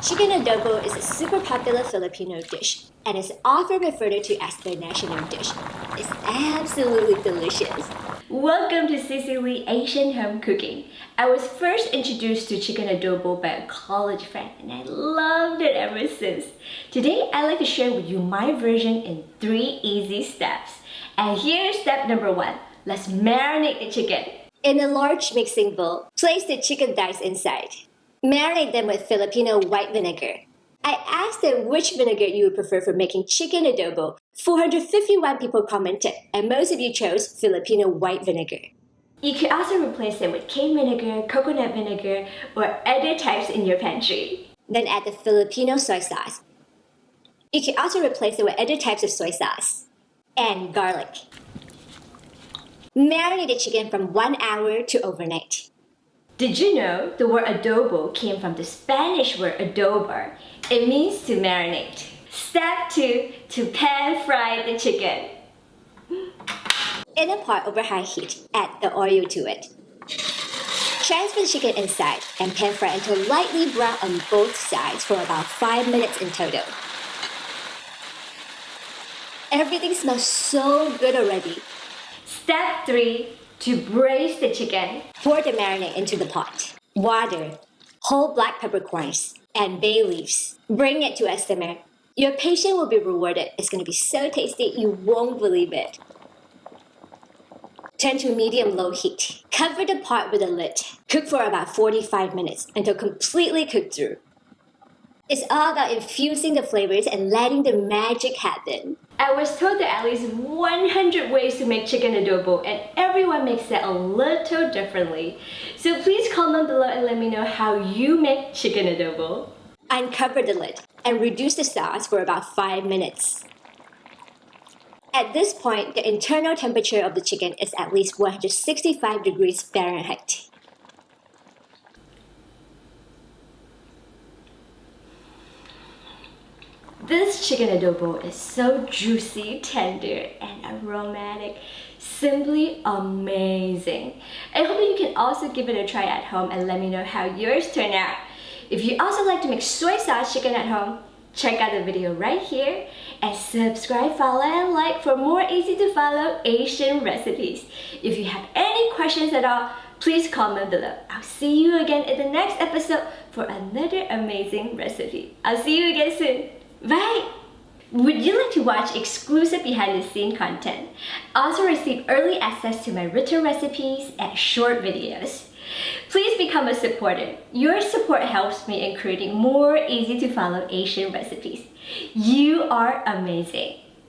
Chicken adobo is a super popular Filipino dish and is often referred to as their national dish. It's absolutely delicious. Welcome to CiCi Asian Home Cooking. I was first introduced to chicken adobo by a college friend and I loved it ever since. Today I'd like to share with you my version in 3 easy steps. And here's step number 1. Let's marinate the chicken. In a large mixing bowl, place the chicken thighs inside. Marinate them with Filipino white vinegar. I asked them which vinegar you would prefer for making chicken adobo. 451 people commented, and most of you chose Filipino white vinegar. You could also replace it with cane vinegar, coconut vinegar, or other types in your pantry. Then add the Filipino soy sauce. You can also replace it with other types of soy sauce. And garlic. Marinate the chicken from 1 hour to overnight. Did you know the word adobo came from the Spanish word adobar? It means to marinate. Step 2, to pan fry the chicken. In a pot over high heat, add the oil to it. Transfer the chicken inside and pan fry until lightly brown on both sides for about 5 minutes in total. Everything smells so good already. Step 3, to braise the chicken. Pour the marinade into the pot. Water, whole black peppercorns, and bay leaves. Bring it to a simmer. Your patience will be rewarded. It's going to be so tasty you won't believe it. Turn to medium-low heat. Cover the pot with a lid. Cook for about 45 minutes until completely cooked through. It's all about infusing the flavors and letting the magic happen. I was told there are at least 100 ways to make chicken adobo and everyone makes it a little differently. So please comment below and let me know how you make chicken adobo. Uncover the lid and reduce the sauce for about 5 minutes. At this point, the internal temperature of the chicken is at least 165 degrees Fahrenheit. This chicken adobo is so juicy, tender, and aromatic. Simply amazing. I hope that you can also give it a try at home and let me know how yours turn out. If you also like to make soy sauce chicken at home, check out the video right here and subscribe, follow, and like for more easy to follow Asian recipes. If you have any questions at all, please comment below. I'll see you again in the next episode for another amazing recipe. I'll see you again soon. Bye! Would you like to watch exclusive behind-the-scenes content? Also receive early access to my written recipes and short videos. Please become a supporter. Your support helps me in creating more easy-to-follow Asian recipes. You are amazing!